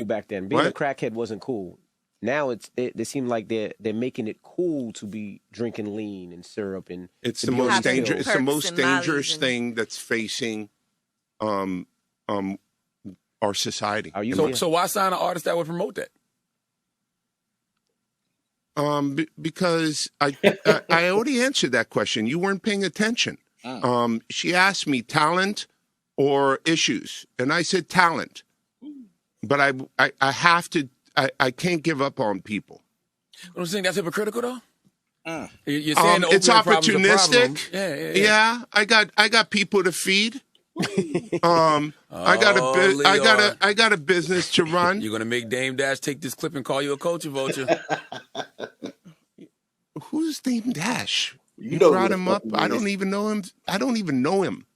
back then. Being a What? crackhead wasn't cool. Now they seem like they're making it cool to be drinking lean and syrup and It's to the be on most these Having dangerous. pills. It's the perks most and mollies dangerous and thing that's facing um um our society. Are you? So why sign an artist that would promote that? Because I already answered that question. You weren't paying attention. She asked me talent or issues, and I said talent. But I have to. I can't give up on people. I'm saying that's hypocritical though. You're saying the It's opioid problem's a problem. opportunistic. Yeah. I got people to feed. I got a business to run. You're gonna make Dame Dash take this clip and call you a culture vulture. Who's Dame Dash? You know brought who the him fuck up. he I is. don't even know him.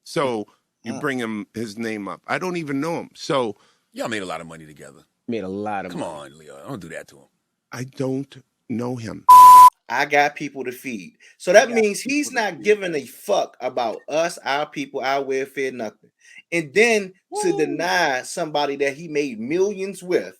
So you bring his name up. I don't even know him. So Y'all made a lot of money together. Made a lot of Come money. on, Leo. Don't do that to him. I don't know him. I got people to feed. So that means he's not giving a fuck about us, our people, our welfare, nothing. And then to deny somebody that he made millions with.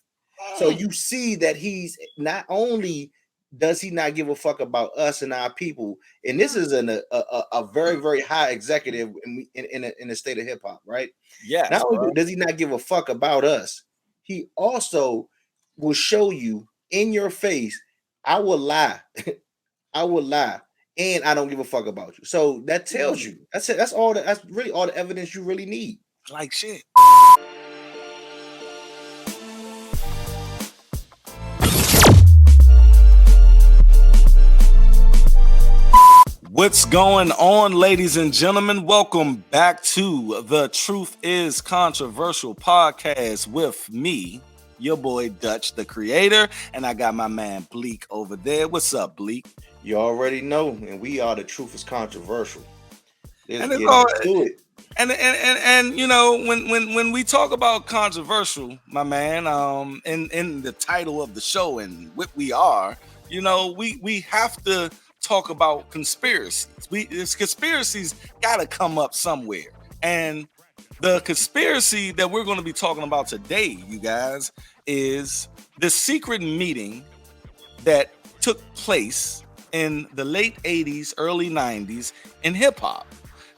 So you see that he's not only does he not give a fuck about us and our people, and this is a very, very high executive in the state of hip hop, right? Yes. Not only bro. does he not give a fuck about us, he also will show you in your face, I will lie. I will lie, and I don't give a fuck about you. So that tells you that's it. That's all. That's really all the evidence you really need. Like shit. What's going on, ladies and gentlemen? Welcome back to the Truth is Controversial podcast with me, your boy Dutch, the creator, and I got my man Bleak over there. What's up, Bleak? You already know, and we are the Truth is Controversial. Let's And get it's all- into it. And you know, when we talk about controversial, my man, in the title of the show and what we are, you know, we have to talk about conspiracies. Conspiracies got to come up somewhere, and the conspiracy that we're going to be talking about today, you guys, is the secret meeting that took place in the late 80s, early 90s in hip hop.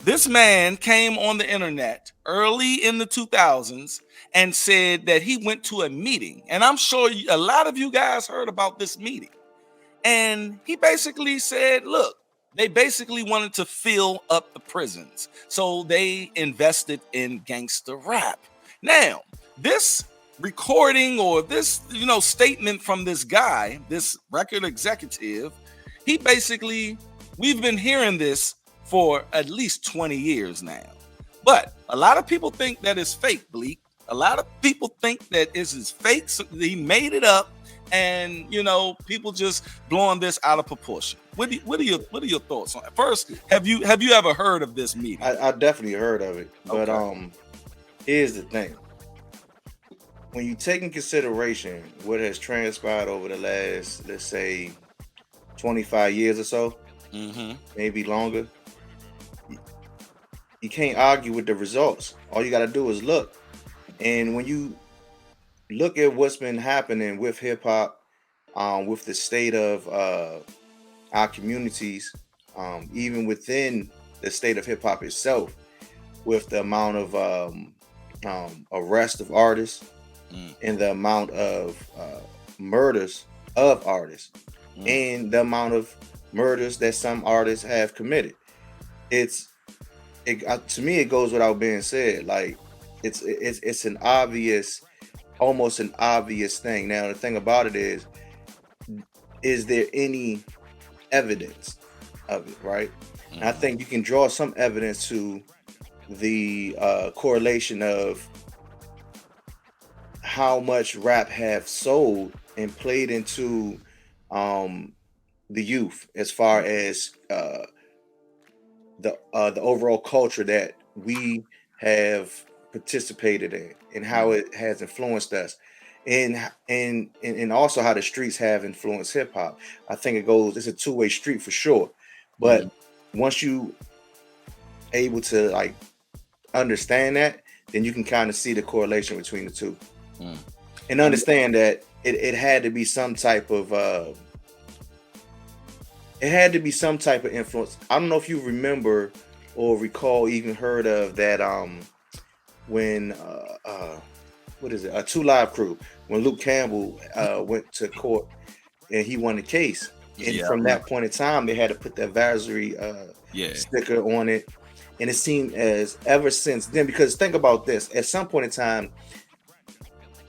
This man came on the internet early in the 2000s and said that he went to a meeting. And I'm sure a lot of you guys heard about this meeting. And he basically said, look, they basically wanted to fill up the prisons. So they invested in gangster rap. Now, this recording or this, statement from this guy, this record executive, he basically, we've been hearing this for at least 20 years now. But a lot of people think that it's fake, Bleak. A lot of people think that this is fake. So he made it up, and people just blowing this out of proportion. What are your thoughts on it? First, have you ever heard of this meeting? I definitely heard of it, but Okay. here's the thing: when you take in consideration what has transpired over the last, let's say, 25 years or so, maybe longer, you can't argue with the results. All you got to do is look. And when you look at what's been happening with hip hop, with the state of our communities, even within the state of hip hop itself, with the amount of arrest of artists and the amount of murders of artists and the amount of murders that some artists have committed, to me, it goes without being said. Like it's an obvious, almost an obvious thing. Now the thing about it is there any evidence of it, right? And I think you can draw some evidence to the correlation of how much rap have sold and played into the youth, as far as the overall culture that we have participated in, and how it has influenced us, and also how the streets have influenced hip hop. I think it's a two-way street for sure. But once you able to like understand that, then you can kind of see the correlation between the two. and understand that it had to be some type of influence. I don't know if you remember or recall, even heard of that when what is it, a 2 Live Crew, when Luke Campbell went to court and he won the case, and from that point in time they had to put the advisory sticker on it, and it seemed as ever since then, because think about this, at some point in time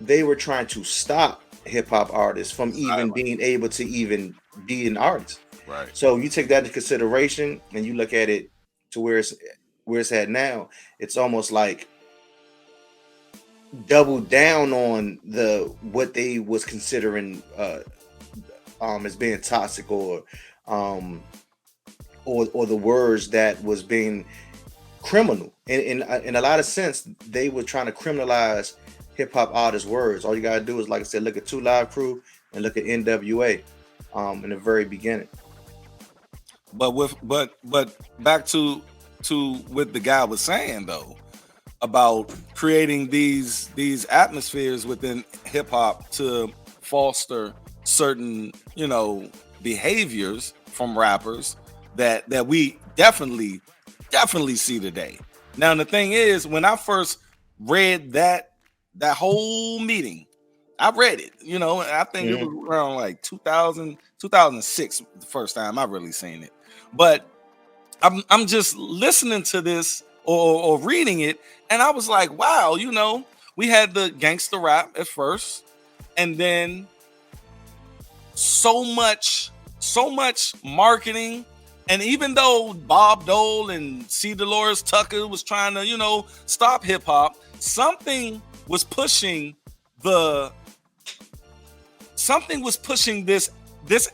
they were trying to stop hip-hop artists from even being able to even be an artist. Right. So you take that into consideration and you look at it to where it's at now, it's almost like double down on what they was considering as being toxic, or the words that was being criminal. In a lot of sense, they were trying to criminalize hip-hop artists' words. All you gotta do is, like I said, look at 2 Live Crew and look at NWA in the very beginning. But back to what the guy was saying though, about creating these atmospheres within hip hop to foster certain, behaviors from rappers that we definitely see today. Now the thing is, when I first read that whole meeting, I read it, and I think it was around like 2006 the first time I really seen it. But I'm just listening to this or reading it, and I was like, wow, we had the gangster rap at first, and then so much marketing. And even though Bob Dole and C. Dolores Tucker was trying to, stop hip hop, something was pushing this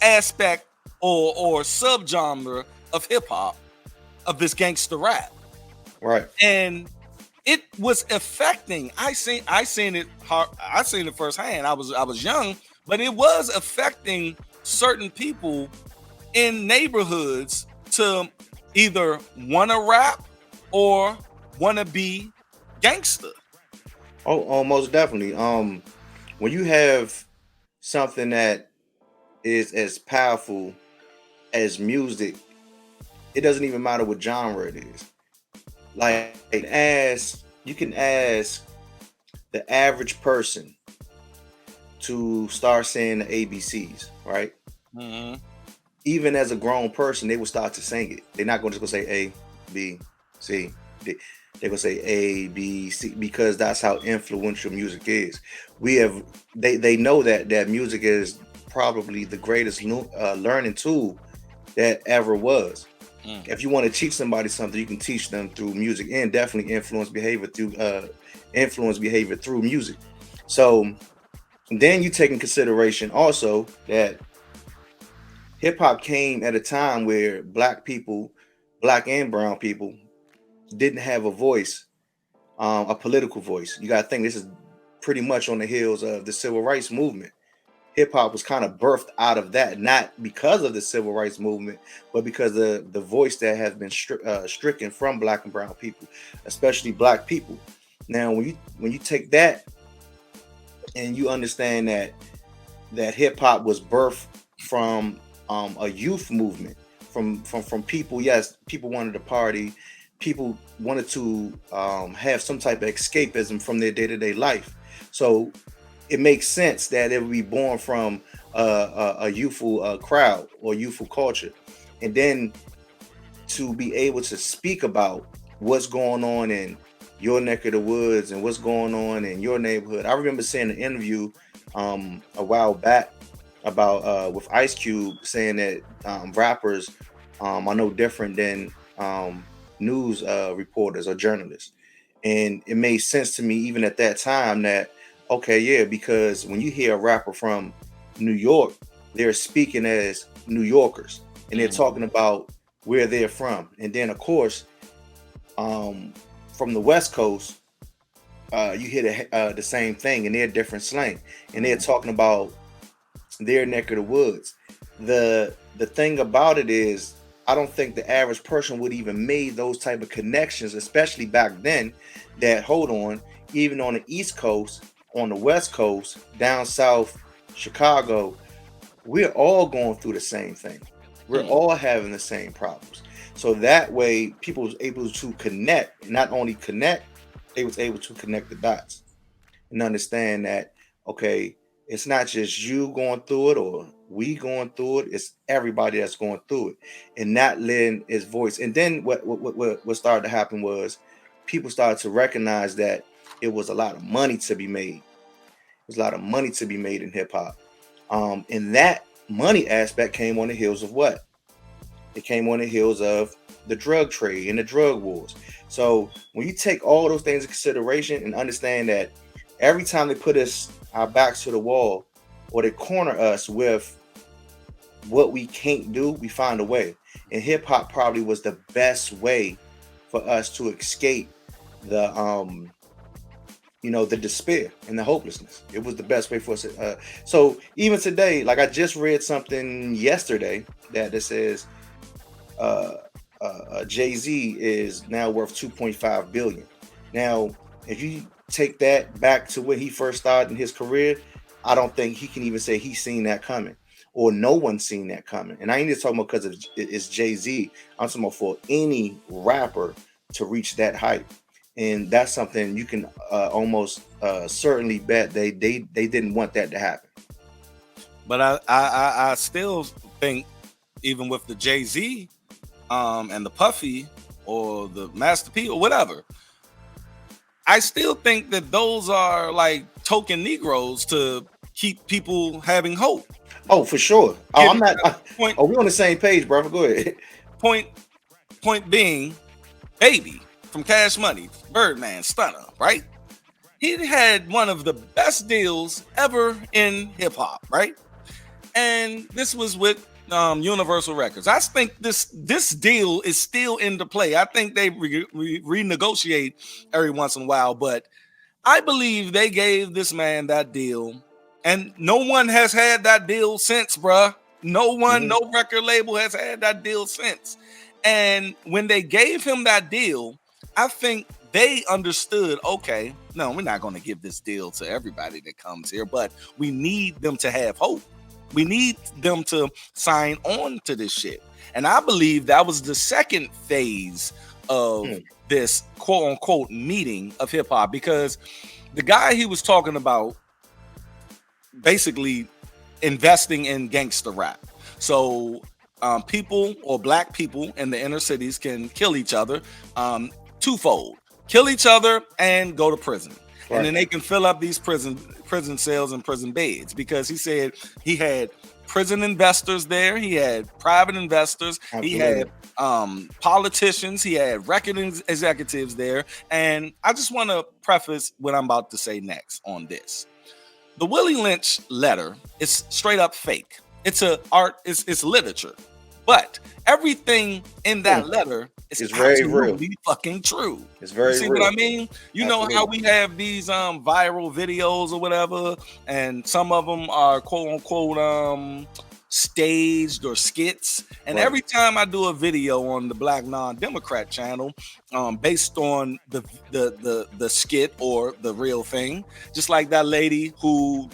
aspect or subgenre of hip hop, of this gangster rap. Right. And it was affecting. I seen it firsthand. I was young, but it was affecting certain people in neighborhoods to either want to rap or want to be gangster. Oh, most definitely. When you have something that is as powerful as music, it doesn't even matter what genre it is. Like, you can ask the average person to start saying the ABCs, right? Mm-hmm. Even as a grown person, they will start to sing it. They're not going to just go say A, B, C, D. They're going to say A, B, C, because that's how influential music is. They know that music is probably the greatest learning tool that ever was. If you want to teach somebody something, you can teach them through music, and definitely influence behavior through music. So then you take in consideration also that hip hop came at a time where black and brown people, didn't have a voice, a political voice. You got to think this is pretty much on the heels of the civil rights movement. Hip hop was kind of birthed out of that, not because of the civil rights movement, but because of the voice that has been stricken from black and brown people, especially black people. Now, when you take that and you understand that hip hop was birthed from a youth movement, from people. Yes, people wanted to party. People wanted to have some type of escapism from their day-to-day life. So it makes sense that it would be born from a youthful crowd or youthful culture, and then to be able to speak about what's going on in your neck of the woods and what's going on in your neighborhood. I remember seeing an interview a while back about with Ice Cube saying that rappers are no different than news reporters or journalists, and it made sense to me even at that time that, okay, yeah, because when you hear a rapper from New York, they're speaking as New Yorkers, and they're talking about where they're from. And then, of course, from the West Coast, you hear the same thing, and they're different slang, and they're talking about their neck of the woods. The thing about it is, I don't think the average person would even made those type of connections, especially back then, that, hold on, even on the East Coast, on the West Coast, down south, Chicago, we're all going through the same thing. We're all having the same problems. So that way, people was able to connect, not only connect, they was able to connect the dots and understand that, okay, it's not just you going through it or we going through it, it's everybody that's going through it. And not letting his voice. And then what started to happen was people started to recognize that it was a lot of money to be made. There's a lot of money to be made in hip hop. And that money aspect came on the heels of what? It came on the heels of the drug trade and the drug wars. So when you take all those things into consideration and understand that every time they put our backs to the wall or they corner us with what we can't do, we find a way. And hip hop probably was the best way for us to escape the the despair and the hopelessness. It was the best way for us. So even today, like I just read something yesterday that says Jay-Z is now worth 2.5 billion. Now, if you take that back to when he first started in his career, I don't think he can even say he's seen that coming, or no one's seen that coming. And I ain't just talking about because it's Jay-Z. I'm talking about for any rapper to reach that height. And that's something you can almost certainly bet they didn't want that to happen. But I still think, even with the Jay-Z and the Puffy or the Master P or whatever, I still think that those are like token Negroes to keep people having hope. Oh, for sure. Oh, I'm not. Point. Oh, we're on the same page, brother. Go ahead. Point being, Baby from Cash Money, Birdman, Stunner, right? He had one of the best deals ever in hip hop, right? And this was with Universal Records. I think this deal is still into play. I think they renegotiate every once in a while, but I believe they gave this man that deal, and no one has had that deal since, bruh. No one, no record label has had that deal since. And when they gave him that deal, I think they understood, okay, no, we're not going to give this deal to everybody that comes here, but we need them to have hope. We need them to sign on to this shit. And I believe that was the second phase of this quote unquote meeting of hip hop, because the guy he was talking about basically investing in gangster rap. So people or black people in the inner cities can kill each other twofold: kill each other and go to prison. Right. And then they can fill up these prison cells and prison beds, because he said he had prison investors there, he had private investors, Absolutely. He had politicians, he had record executives there. And I just want to preface what I'm about to say next on this. The Willie Lynch letter is straight up fake. It's it's literature, but everything in that letter is very real, fucking true. It's very see real. What I mean? You Absolutely. Know how we have these viral videos or whatever, and some of them are quote unquote staged or skits. And right. Every time I do a video on the Black Non-Democrat channel, based on the skit or the real thing, just like that lady who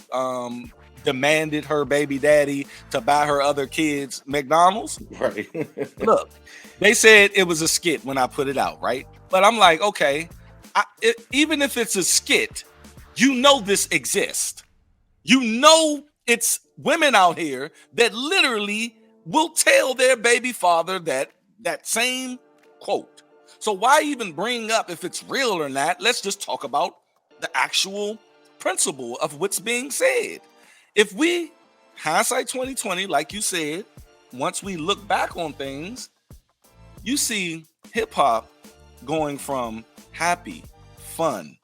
demanded her baby daddy to buy her other kids McDonald's. Right. Look, they said it was a skit when I put it out, right? But I'm like, okay, even if it's a skit, you know this exists. You know it's women out here that literally will tell their baby father that same quote. So why even bring up if it's real or not? Let's just talk about the actual principle of what's being said. If we, hindsight 2020, like you said, once we look back on things, you see hip hop going from happy, fun,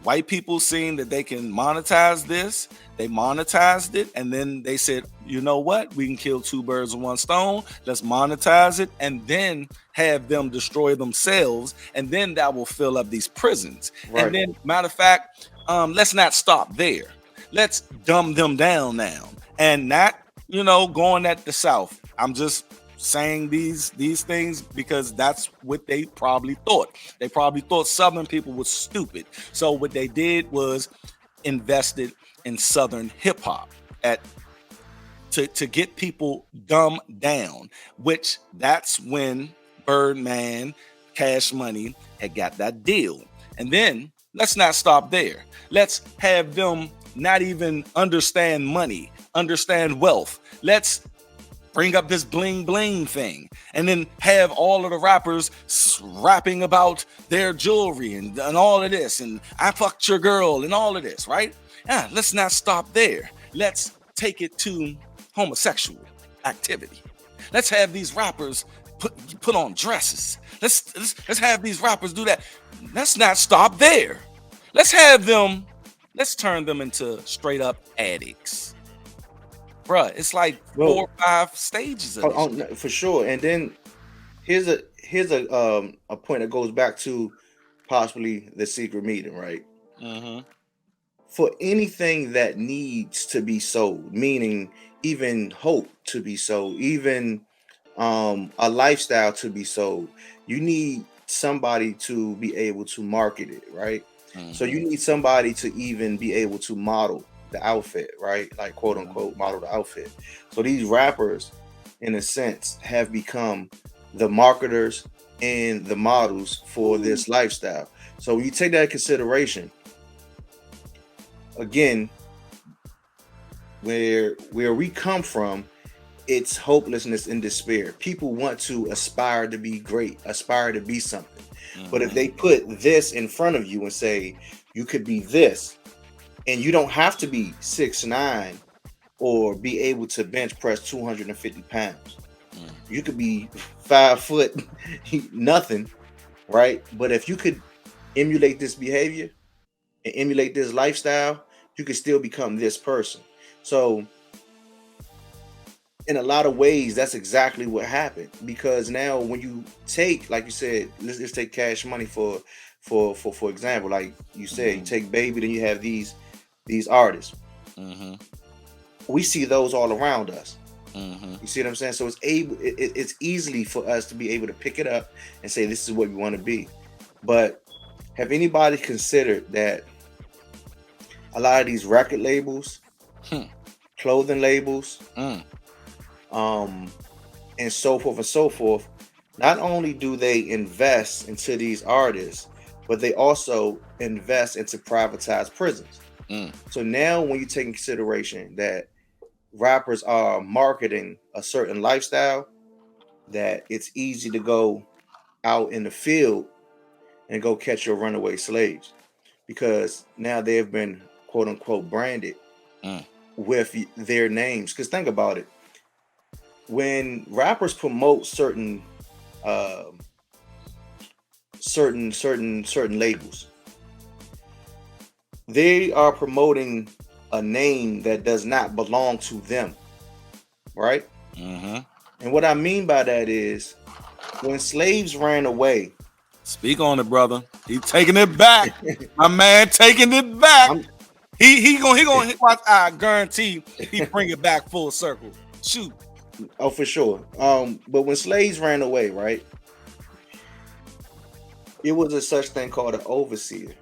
white people seeing that they can monetize this, they monetized it, and then they said, you know what, we can kill two birds with one stone, let's monetize it, and then have them destroy themselves, and then that will fill up these prisons. Right. And then, matter of fact, let's not stop there. Let's dumb them down now, and not, going at the South. I'm just saying these things because that's what they probably thought. They probably thought Southern people were stupid. So what they did was invested in Southern hip hop to get people dumbed down, which that's when Birdman, Cash Money had got that deal. And then let's not stop there. Let's have them not even understand money, understand wealth. Let's bring up this bling bling thing, and then have all of the rappers rapping about their jewelry and all of this, and I fucked your girl and all of this, right? Yeah, let's not stop there. Let's take it to homosexual activity. Let's have these rappers put on dresses. Let's have these rappers do that. Let's not stop there. Let's turn them into straight up addicts. Bruh, it's like 4 or 5 stages of this. For sure. And then here's a point that goes back to possibly the secret meeting, right? Mm-hmm. For anything that needs to be sold, meaning even hope to be sold, even a lifestyle to be sold, you need somebody to be able to market it, right? Mm-hmm. So you need somebody to even be able to model the outfit, right? Like quote unquote model the outfit. So these rappers, in a sense, have become the marketers and the models for this lifestyle. So when you take that into consideration, again, where we come from, it's hopelessness and despair. People want to aspire to be great, aspire to be something. Mm-hmm. But if they put this in front of you and say, you could be this, and you don't have to be 6'9" or be able to bench press 250 pounds. Mm. You could be 5 foot, nothing, right? But if you could emulate this behavior and emulate this lifestyle, you could still become this person. So in a lot of ways, that's exactly what happened. Because now when you take, like you said, let's take Cash Money for example, like you said, you take Baby, then you have these artists. Mm-hmm. We see those all around us. Mm-hmm. You see what I'm saying? So it's easily for us to be able to pick it up and say, this is what we want to be. But have anybody considered that a lot of these record labels, clothing labels, and so forth, not only do they invest into these artists, but they also invest into privatized prisons. So now when you take in consideration that rappers are marketing a certain lifestyle, that it's easy to go out in the field and go catch your runaway slaves, because now they have been quote unquote branded with their names. Because think about it, when rappers promote certain labels, they are promoting a name that does not belong to them, right? Mm-hmm. And what I mean by that is, when slaves ran away, speak on it, brother. He's taking it back, my man, taking it back. He gonna watch. I guarantee he bring it back full circle. Shoot. Oh, for sure. But when slaves ran away, right, it was a such thing called an overseer,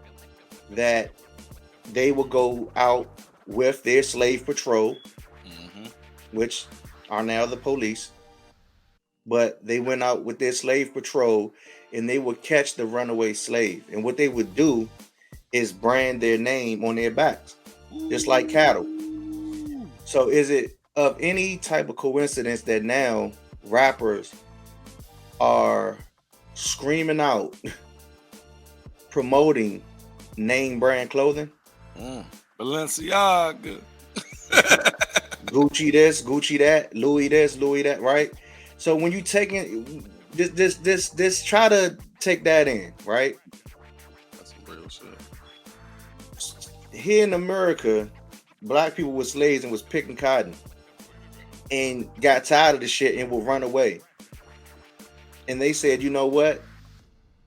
that they would go out with their slave patrol, which are now the police. But they went out with their slave patrol and they would catch the runaway slave. And what they would do is brand their name on their backs, just like cattle. So is it of any type of coincidence that now rappers are screaming out, promoting name brand clothing? Balenciaga, Gucci this, Gucci that, Louis this, Louis that, right? So when you take in this, try to take that in, right? That's some real shit. Here in America, black people were slaves and was picking cotton and got tired of the shit and would run away. And they said, you know what?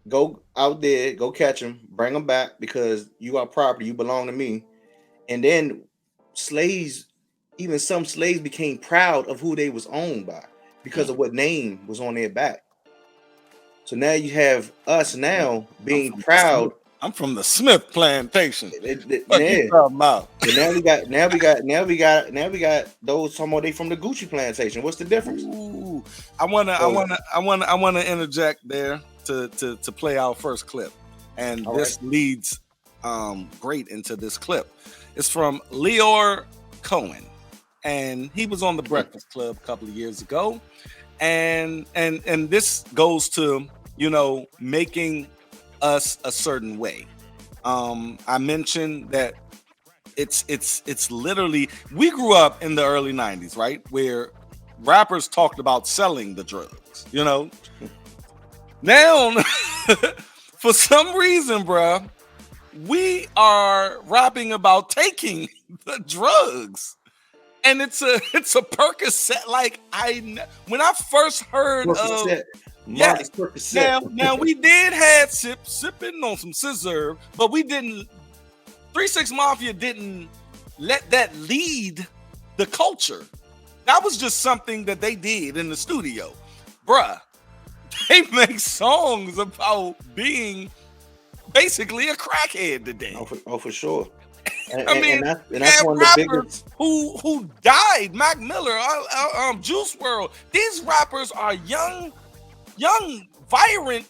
Go out there, go catch them, bring them back, because you are property, you belong to me. And then slaves, even some slaves, became proud of who they was owned by because of what name was on their back. So now you have us now being proud I'm from the Smith plantation. What Yeah. you talking about? But now we got those talking about they from the Gucci plantation. What's the difference? Ooh, I wanna interject there to play our first clip, and All this leads great into this clip. It's from Leor Cohen, and he was on the Breakfast Club a couple of years ago, and this goes to, you know, making us a certain way. I mentioned that it's literally, we grew up in the early 90s, right, where rappers talked about selling the drugs, you know. Now for some reason, bruh, we are rapping about taking the drugs, and it's a Percocet. Like, when I first heard Percocet. Yes. Percocet. Now we did have sipping on some scissor, but we didn't. 3 6 Mafia didn't let that lead the culture. That was just something that they did in the studio, bruh. They make songs about being basically a crackhead today. Oh, for sure. And, I mean, and that's one of the biggest. who died. Mac Miller, Juice WRLD. These rappers are young, vibrant,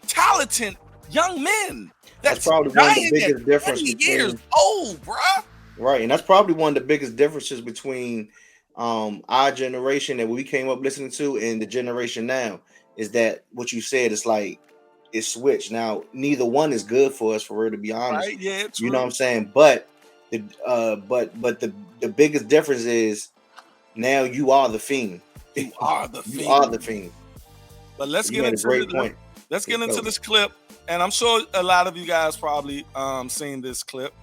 talented young men. That's probably one of the biggest differences. Years old, bruh. Right, and that's probably one of the biggest differences between our generation that we came up listening to and the generation now, is that what you said is like it's switched. Now neither one is good for us, for real, to be honest. Right, yeah, you know what I'm saying? But the biggest difference is now you are the fiend. You are the fiend. You are the fiend. But let's get into this clip, and I'm sure a lot of you guys probably seen this clip.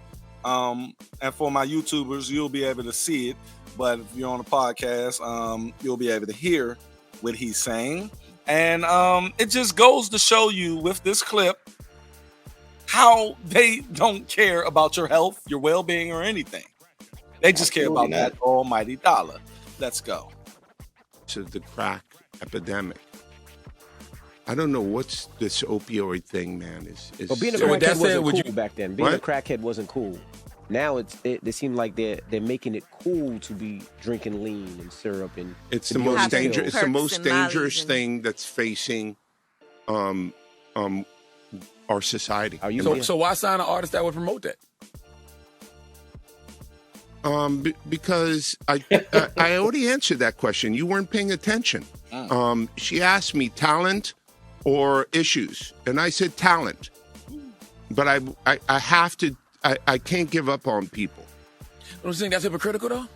And for my YouTubers, you'll be able to see it. But if you're on a podcast, you'll be able to hear what he's saying. And it just goes to show you with this clip how they don't care about your health, your well-being, or anything. They just care about that almighty dollar. Let's go. To the crack epidemic. I don't know what's this opioid thing, man. But being a crackhead wasn't cool back then. Being a crackhead wasn't cool. Now they seem like they're making it cool to be drinking lean and syrup, and it's the most dangerous. It's the most dangerous thing that's facing our society. So why sign an artist that would promote that? Because I already answered that question. You weren't paying attention. She asked me talent or issues, and I said talent. But I have to. I can't give up on people. Don't you think that's hypocritical though?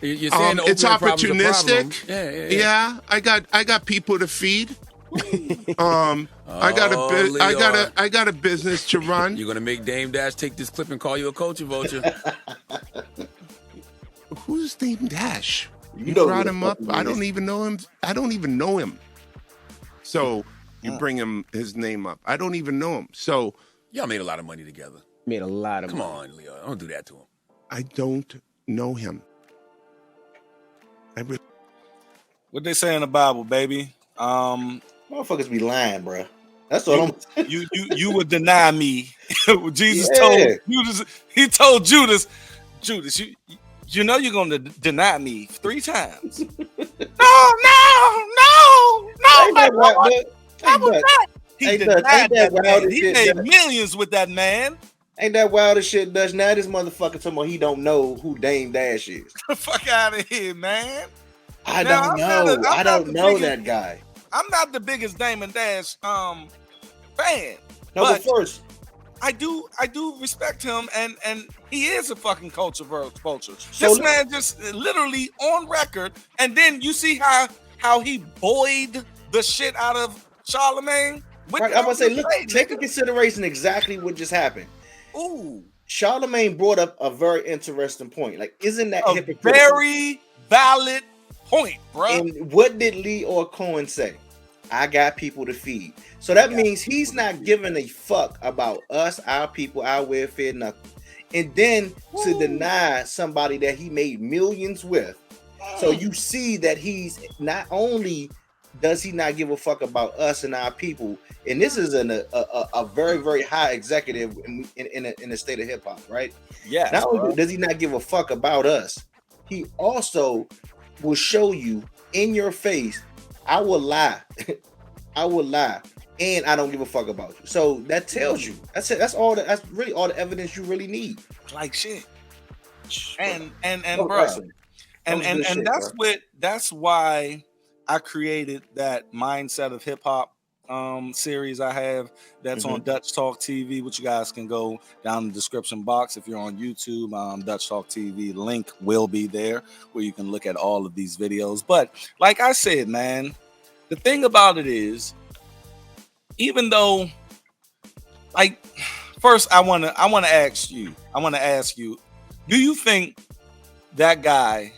You're saying it's opportunistic. Yeah. I got people to feed. I got a business to run. You're gonna make Dame Dash take this clip and call you a culture vulture. Who's Dame Dash? You brought him up. I don't even know him. So you bring his name up. I don't even know him. So y'all made a lot of money together. Made a lot of money. Come on, Leo. Don't do that to him. I don't know him. What they say in the Bible, baby? Motherfuckers be lying, bro. That's what I'm. You would deny me. Jesus told Judas. He told Judas, you know you're gonna deny me 3 times. No. He denied that man. He made millions with that man. Ain't that wild as shit, Dutch? Now this motherfucker talking about he don't know who Dame Dash is. Get the fuck out of here, man. I don't know that guy. I'm not the biggest Damon Dash fan. No, but first, I do respect him, and he is a fucking culture vulture. This man just literally on record, and then you see how he buoyed the shit out of Charlemagne. Right, I'm gonna say, look, take into consideration exactly what just happened. Ooh, Charlemagne brought up a very interesting point. Like, isn't that a very valid point, bro? And what did Leor Cohen say? I got people to feed. So that means he's not giving a fuck about us, our people, our welfare, nothing. And then to deny somebody that he made millions with. So you see that he's not only does he not give a fuck about us and our people? And this is a very, very high executive in the state of hip hop, right? Yeah. Not only does he not give a fuck about us, he also will show you in your face, I will lie. I will lie. And I don't give a fuck about you. So that tells you. That's it. That's really all the evidence you really need. Like shit. And bro. And that's why I created that Mindset of Hip Hop series I have that's on Dutch Talk TV, which you guys can go down in the description box. If you're on YouTube, Dutch Talk TV link will be there where you can look at all of these videos. But like I said, man, the thing about it is, even though, like, first I want to ask you, do you think that guy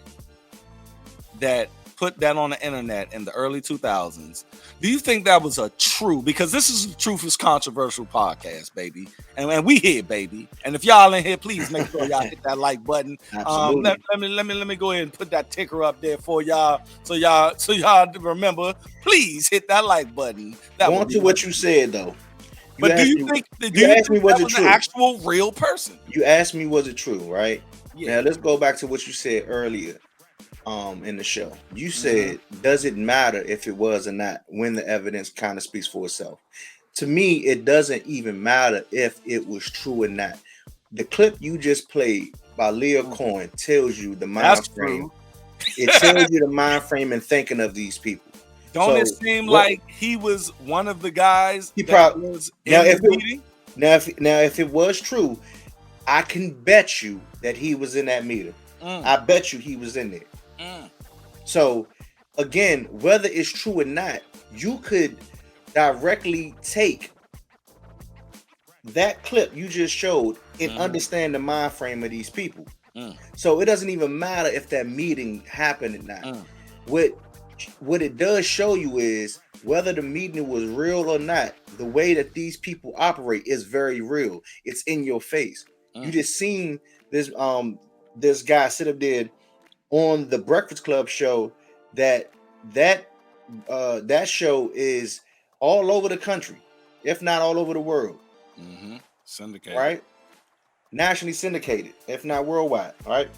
that put that on the internet in the early 2000s, do you think that was a true, because this is the Truth is Controversial podcast, baby, and we here, baby, and if y'all in here, please make sure y'all hit that like button. Let me go ahead and put that ticker up there for y'all, so y'all remember, please hit that like button. Going to what you said though, but do you think that was an actual real person? You asked me, was it true, right? Yeah. Now let's go back to what you said earlier in the show. You said, does it matter if it was or not when the evidence kind of speaks for itself? To me, it doesn't even matter if it was true or not. The clip you just played by Leah Cohen tells you the mind frame. It tells you the mind frame and thinking of these people. Don't it seem like he was one of the guys that was in the meeting? Now, if it was true, I can bet you that he was in that meeting. I bet you he was in there. So, again, whether it's true or not, you could directly take that clip you just showed and understand the mind frame of these people. So it doesn't even matter if that meeting happened or not. What it does show you is whether the meeting was real or not, the way that these people operate is very real. It's in your face. You just seen this guy sit up there on the Breakfast Club show that show is all over the country, if not all over the world. Syndicated. Right? Nationally syndicated, if not worldwide. Right?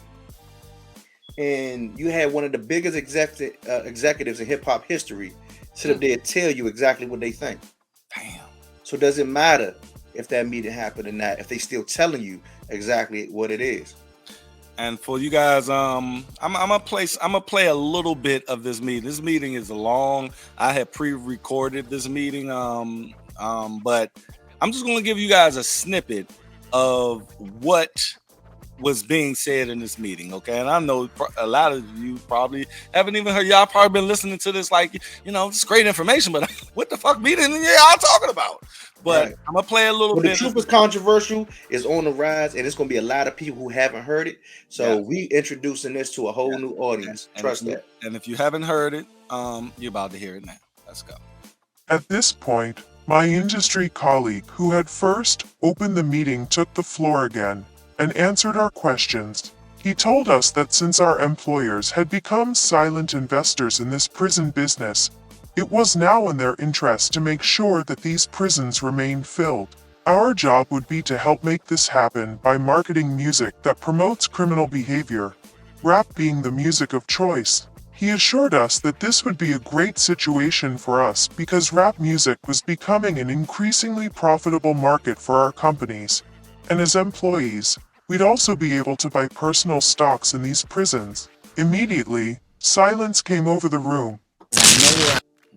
And you had one of the biggest executives in hip hop history sit up there and tell you exactly what they think. Damn. So does it matter if that meeting happened or not, if they still telling you exactly what it is? And for you guys, I'm gonna play a little bit of this meeting. This meeting is long. I had pre-recorded this meeting, but I'm just gonna give you guys a snippet of what was being said in this meeting, okay? And I know a lot of you probably haven't even heard. Y'all probably been listening to this like, it's great information, but what the fuck meeting are y'all talking about? But I'm gonna play a little bit. The Truth is Controversial is on the rise, and it's gonna be a lot of people who haven't heard it. So we introducing this to a whole new audience. Trust that. And if you haven't heard it, you're about to hear it now. Let's go. At this point, my industry colleague who had first opened the meeting took the floor again and answered our questions. He told us that since our employers had become silent investors in this prison business, it was now in their interest to make sure that these prisons remained filled. Our job would be to help make this happen by marketing music that promotes criminal behavior, rap being the music of choice. He assured us that this would be a great situation for us because rap music was becoming an increasingly profitable market for our companies. And as employees, we'd also be able to buy personal stocks in these prisons. Immediately, silence came over the room.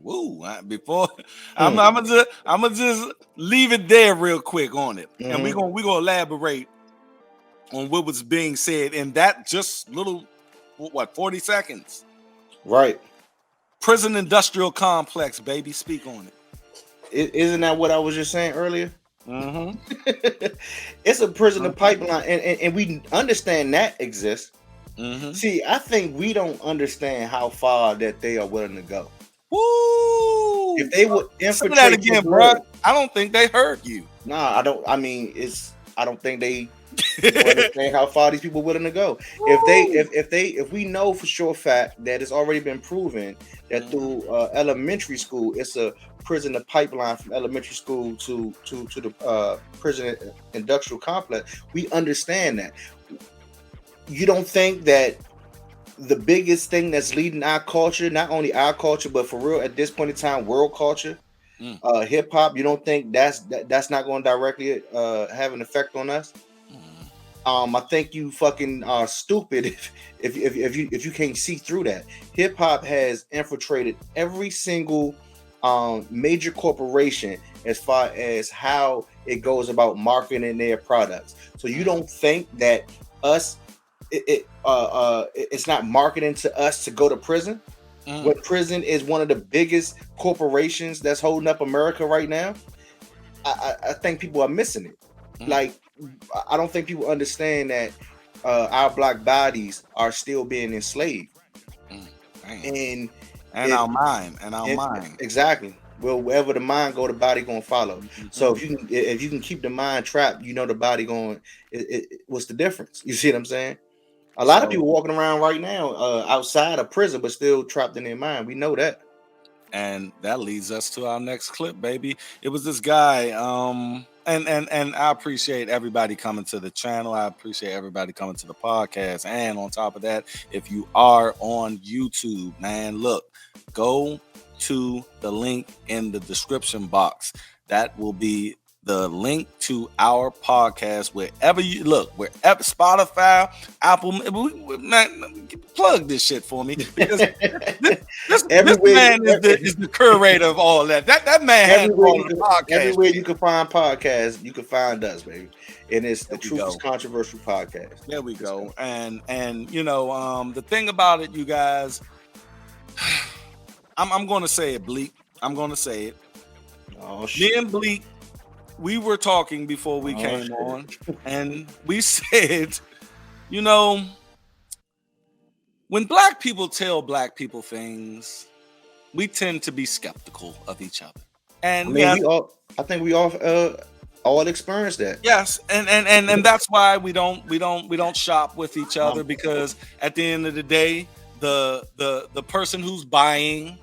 Woo! Before I'm gonna just leave it there real quick on it, and we're gonna elaborate on what was being said in that just little 40 seconds. Right. Prison industrial complex, baby. Speak on it. Isn't that what I was just saying earlier? It's a prisoner pipeline, and we understand that exists. See, I think we don't understand how far that they are willing to go. Woo! If they would infiltrate that again, bro, I don't think they heard you. Nah, I don't. I mean, it's I don't think they understand how far these people are willing to go. If we know for sure fact that it's already been proven that through elementary school, it's a prisoner pipeline from elementary school to the prison industrial complex. We understand that. You don't think that the biggest thing that's leading our culture, not only our culture, but for real at this point in time, world culture, hip hop, you don't think that's not going to directly have an effect on us? I think you fucking are stupid if you can't see through that. Hip hop has infiltrated every single major corporation as far as how it goes about marketing their products. So you don't think that it's not marketing to us to go to prison? When prison is one of the biggest corporations that's holding up America right now, I think people are missing it. Like, I don't think people understand that our black bodies are still being enslaved, and our mind. Exactly. Well, wherever the mind go, the body gonna follow. So if you can keep the mind trapped, you know the body going. What's the difference? You see what I'm saying? A lot of people walking around right now outside of prison, but still trapped in their mind. We know that. And that leads us to our next clip, baby. It was this guy, and I appreciate everybody coming to the channel. I appreciate everybody coming to the podcast. And on top of that, if you are on YouTube, man, look, go to the link in the description box. That will be the link to our podcast wherever you look, wherever Spotify, Apple. Man, plug this shit for me, because this man is the curator of all that. That man has all the podcasts. Everywhere you can find podcasts, you can find us, baby. And it's the Truth is Controversial podcast. There we go. And you know, the thing about it, you guys, I'm going to say it, Bleak. I'm going to say it. Oh shit. Me and Bleak, we were talking before we came on, and we said, you know, when black people tell black people things, we tend to be skeptical of each other. And I think we all experienced that. Yes, and that's why we don't shop with each other, because at the end of the day, the person who's buying,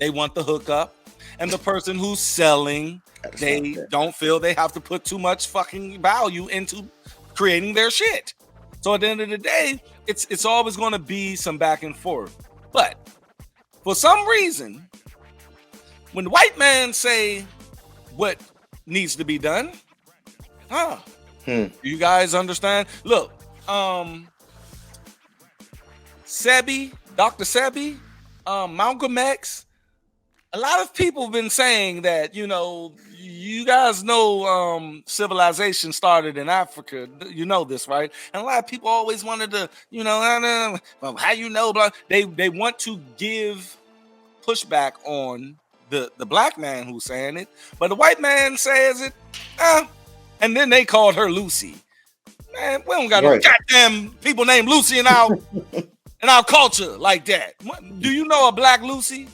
they want the hookup, and the person who's selling, they don't feel they have to put too much fucking value into creating their shit. So at the end of the day, it's always going to be some back and forth. But for some reason, when the white man say what needs to be done, do you guys understand? Look, Sebi, Dr. Sebi, Malcolm X, a lot of people have been saying that, you know, you guys know civilization started in Africa. You know this, right? And a lot of people always wanted to, you know, how you know, blah. They want to give pushback on the black man who's saying it, but the white man says it, and then they called her Lucy. Man, we don't got no goddamn people named Lucy in our in our culture like that. Do you know a black Lucy?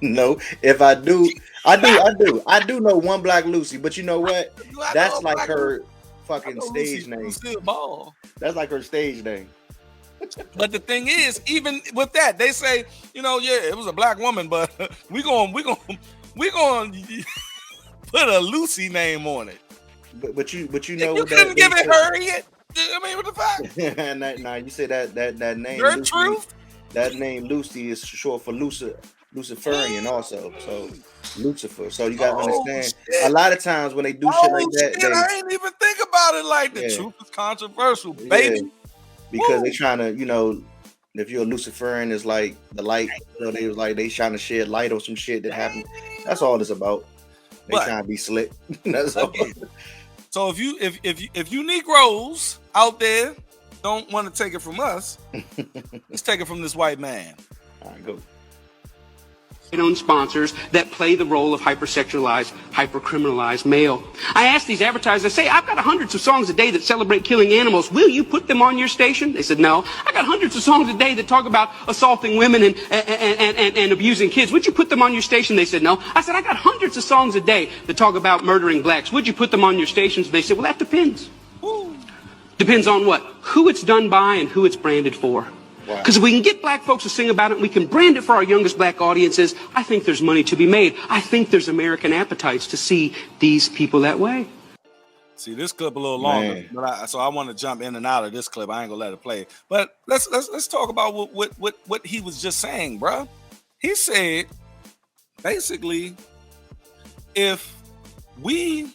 No, if I do, I do know one black Lucy, but you know what? That's like her fucking stage name. That's like her stage name. But the thing is, even with that, they say, you know, yeah, it was a black woman, but we going put a Lucy name on it. But you know, you couldn't give it her yet. I mean, what the fuck? Nah, you say that name. Your Lucy, truth. That name Lucy is short for Luciferian also. So Lucifer. So you gotta understand. Shit. A lot of times when they do shit like that, I ain't even think about it like that. Truth is controversial, baby. Yeah. Because they trying to, you know, if you're a Luciferian, it's like the light. You know, they was like they trying to shed light on some shit that happened. That's all it's about. They trying to be slick. That's all. So if you Negroes out there don't want to take it from us, let's take it from this white man. All right, go. Own sponsors that play the role of hypersexualized, hypercriminalized male. I asked these advertisers, I say, I've got hundreds of songs a day that celebrate killing animals. Will you put them on your station? They said, no. I got hundreds of songs a day that talk about assaulting women and abusing kids. Would you put them on your station? They said, no. I said, I got hundreds of songs a day that talk about murdering blacks. Would you put them on your stations? They said, well, that depends. Depends on what? Who it's done by and who it's branded for. Because if we can get black folks to sing about it and we can brand it for our youngest black audiences, I think there's money to be made. I think there's American appetites to see these people that way. See, this clip a little longer, but so I want to jump in and out of this clip. I ain't gonna let it play. But let's talk about what he was just saying, bro. He said basically, if we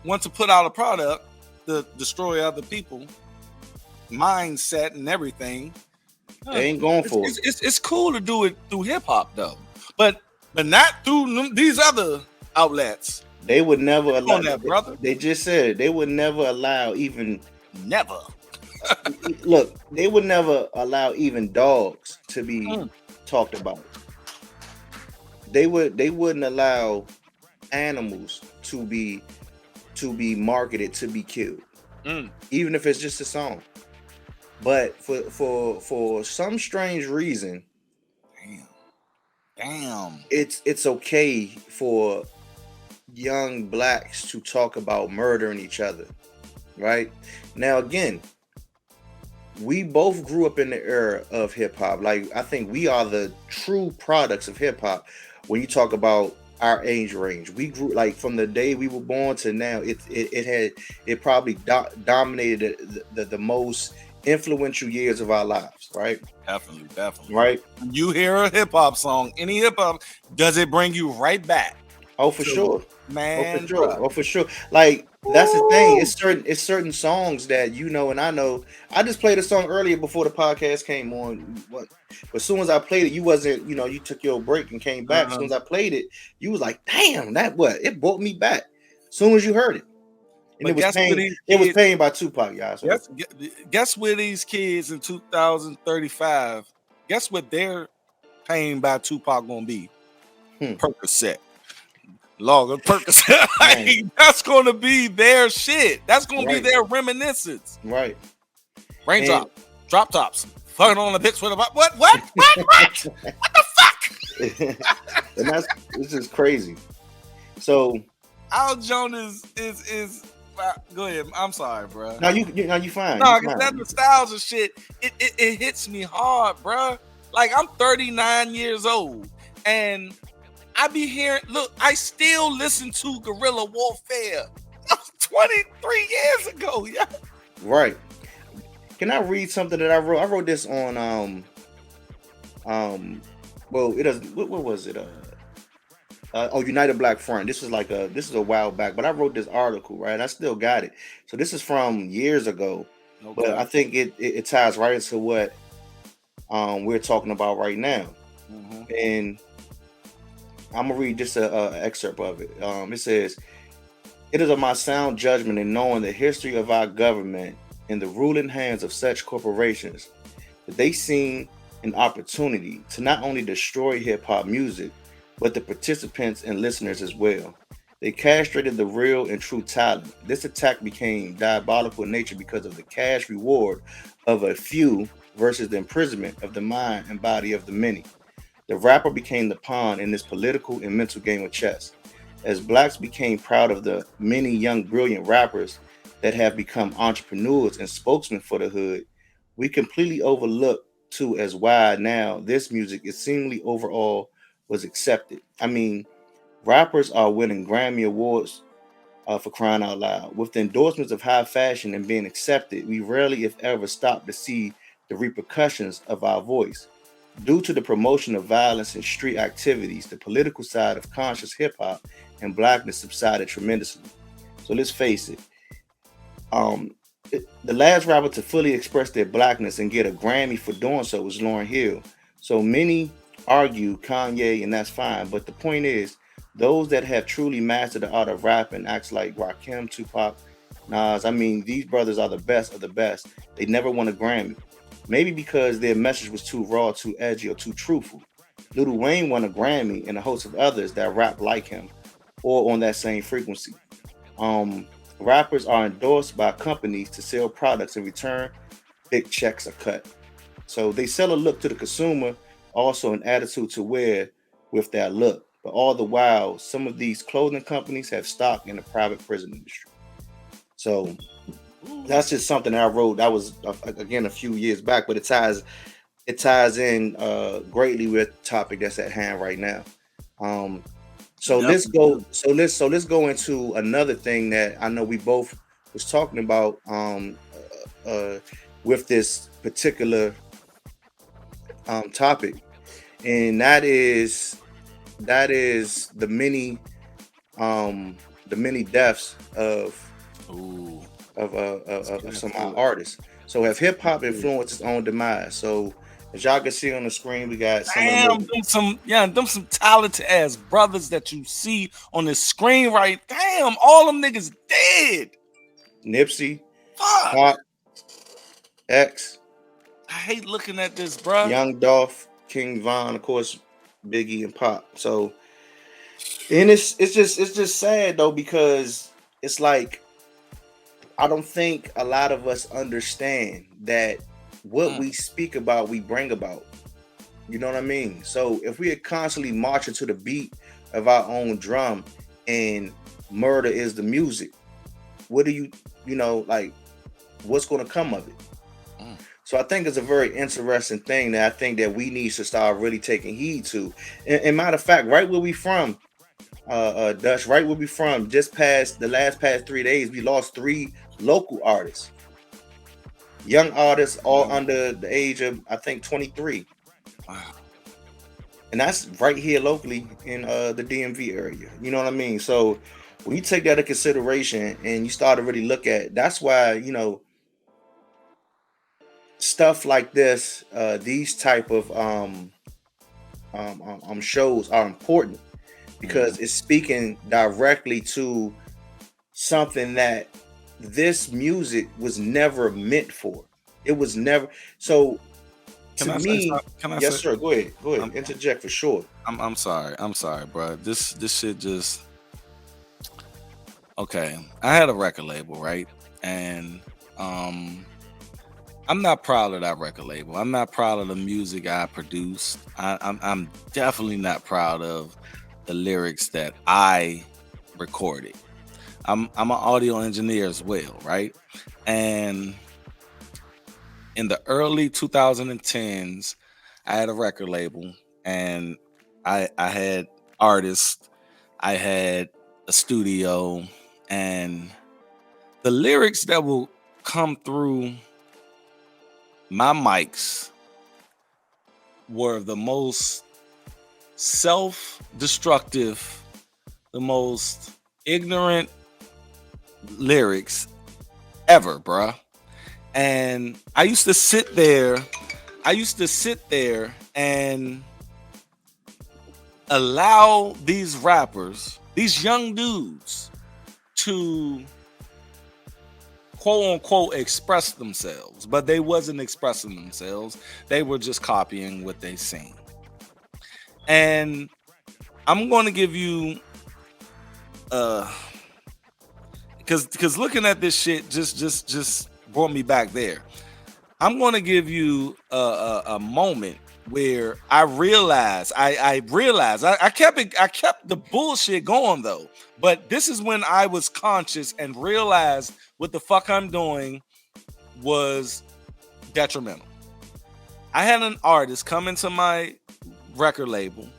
want to put out a product to destroy other people, mindset and everything, they ain't going for it. It's cool to do it through hip hop though, but not through these other outlets. They would never allow that, brother. They just said it. They would never allow never. Look, they would never allow even dogs to be talked about. They wouldn't allow animals to be marketed to be killed, even if it's just a song. But for some strange reason, damn, it's okay for young blacks to talk about murdering each other. Right now, again, we both grew up in the era of hip hop. Like, I think we are the true products of hip hop. When you talk about our age range, we grew, like, from the day we were born to now. It probably dominated the most influential years of our lives, right? Definitely. Right. When you hear a hip hop song, any hip hop, does it bring you right back? Oh, for sure, man. Oh, for sure. Like, that's the thing. It's certain songs that you know and I know. I just played a song earlier before the podcast came on. But as soon as I played it, you wasn't, you took your break and came back. As soon as I played it, you was like, damn, it brought me back. As soon as you heard it. And it was Pain by Tupac, y'all. So. Guess where these kids in 2035, guess what their Pain by Tupac gonna be? Percocet. Log of Percocet. Like, that's gonna be their shit. That's gonna be their reminiscence. Right. Raindrop, drop tops, fucking on the bitch with a what? What the fuck? And this is crazy. So Al Jones is go ahead. I'm sorry, bro. No, you fine. No, because that nostalgia shit, it hits me hard, bro. Like, I'm 39 years old, and I be hearing, look, I still listen to Guerrilla Warfare. That was 23 years ago, yeah. Right. Can I read something that I wrote? I wrote this on well, it doesn't, what was it? United Black Front. This is a while back, but I wrote this article, right? I still got it. So this is from years ago. Okay. But I think it ties right into what we're talking about right now. And I'm gonna read just an excerpt of it. It says, "It is of my sound judgment in knowing the history of our government in the ruling hands of such corporations that they seen an opportunity to not only destroy hip-hop music, but the participants and listeners as well. They castrated the real and true talent. This attack became diabolical in nature because of the cash reward of a few versus the imprisonment of the mind and body of the many. The rapper became the pawn in this political and mental game of chess. As blacks became proud of the many young, brilliant rappers that have become entrepreneurs and spokesmen for the hood, we completely overlooked too as why now this music is seemingly overall was accepted. I mean, rappers are winning Grammy Awards for crying out loud. With the endorsements of high fashion and being accepted, we rarely, if ever, stop to see the repercussions of our voice. Due to the promotion of violence and street activities, the political side of conscious hip-hop and blackness subsided tremendously. So let's face it, the last rapper to fully express their blackness and get a Grammy for doing so was Lauryn Hill. So many argue Kanye, and that's fine. But the point is, those that have truly mastered the art of rap and acts like Rakim, Tupac, Nas, I mean, these brothers are the best of the best. They never won a Grammy. Maybe because their message was too raw, too edgy, or too truthful. Lil Wayne won a Grammy and a host of others that rap like him or on that same frequency. Rappers are endorsed by companies to sell products. In return, big checks are cut. So they sell a look to the consumer, also an attitude to wear with that look. But all the while, some of these clothing companies have stock in the private prison industry. So That's just something that I wrote. That was again a few years back, but it ties in greatly with the topic that's at hand right now. So let's go. So let's go into another thing that I know we both was talking about with this particular topic, and that is the many deaths of some of our artists. So have hip hop influenced its own demise? So as y'all can see on the screen, we got some talented ass brothers that you see on the screen, right? Damn, all them niggas dead. Nipsey, Pop, X. I hate looking at this, bro. Young Dolph, King Von, of course, Biggie and Pop. So, and it's just sad though, because it's like I don't think a lot of us understand that what we speak about, we bring about. You know what I mean? So if we are constantly marching to the beat of our own drum and murder is the music, what do you like, what's going to come of it? So I think it's a very interesting thing that I think that we need to start really taking heed to. And matter of fact, right where we from, Dutch, right where we from, just past 3 days, we lost 3 local artists, young artists, all under the age of, I think, 23. Wow. And that's right here locally in the DMV area. You know what I mean? So when you take that into consideration and you start to really look at, that's why, stuff like this, these type of shows are important, because it's speaking directly to something that this music was never meant for. It was never. So to me, yes, sir. Go ahead. Interject for sure. I'm sorry, bro. This shit just okay. I had a record label, right? And I'm not proud of that record label. I'm not proud of the music I produced. I'm definitely not proud of the lyrics that I recorded. I'm an audio engineer as well, right? And in the early 2010s, I had a record label, and I had artists, I had a studio, and the lyrics that will come through my mics were the most self-destructive, the most ignorant lyrics ever, bruh. And I used to sit there and allow these rappers, these young dudes, to quote unquote express themselves, but they wasn't expressing themselves. They were just copying what they seen. And I'm going to give you because looking at this shit just brought me back there. I'm going to give you a moment where I realized I kept the bullshit going though, but this is when I was conscious and realized what the fuck I'm doing was detrimental. I had an artist come into my record label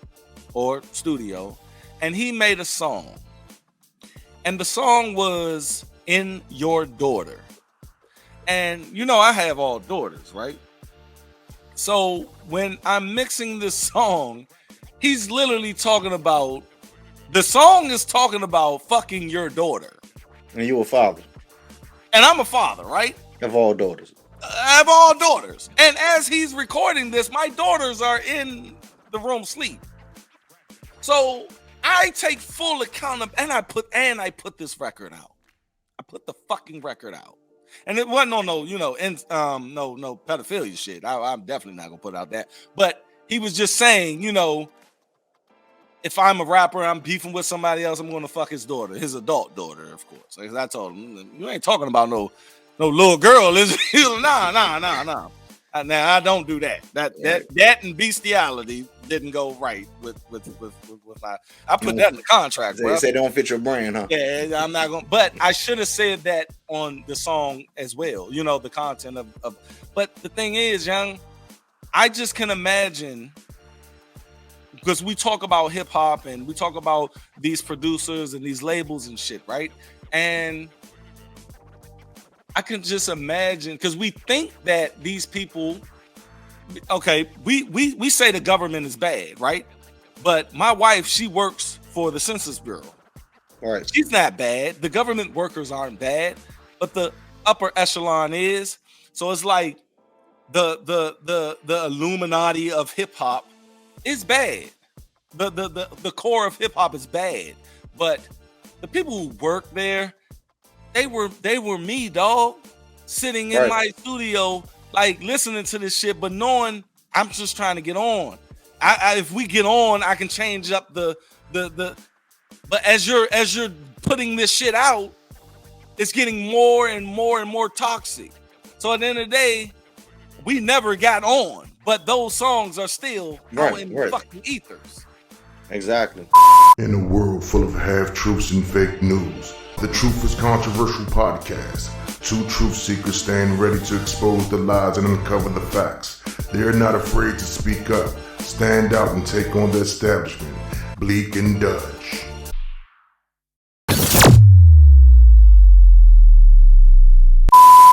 or studio, and he made a song, and the song was In Your Daughter. And I have all daughters, right? So when I'm mixing this song, he's literally talking about, the song is talking about fucking your daughter. And you a father. And I'm a father, right? Of all daughters. I have all daughters. And as he's recording this, my daughters are in the room sleep. So I take full account of, and I put this record out. I put the fucking record out. And it wasn't no pedophilia shit. I'm definitely not gonna put out that. But he was just saying, if I'm a rapper, I'm beefing with somebody else, I'm gonna fuck his daughter, his adult daughter, of course. I told him, you ain't talking about no little girl, is it? Nah. Now I don't do that. That and bestiality didn't go right with my. I put that in the contract. They say don't fit your brand, huh? Yeah, I'm not gonna. But I should have said that on the song as well. You know, the content of. But the thing is, young, I just can imagine, because we talk about hip hop and we talk about these producers and these labels and shit, right? And I can just imagine, because we think that these people, okay, we say the government is bad, right? But my wife, she works for the Census Bureau. Right. She's not bad. The government workers aren't bad, but the upper echelon is. So it's like the Illuminati of hip hop is bad. The core of hip hop is bad, but the people who work there, they were me, dog, sitting in my studio, like listening to this shit, but knowing I'm just trying to get on. If we get on, I can change up the. But as you're putting this shit out, it's getting more and more and more toxic. So at the end of the day, we never got on, but those songs are still out in fucking ethers. Exactly. In a world full of half-truths and fake news, the Truth is Controversial podcast. Two truth seekers stand ready to expose the lies and uncover the facts. They are not afraid to speak up, stand out, and take on the establishment. Blek and Dutch.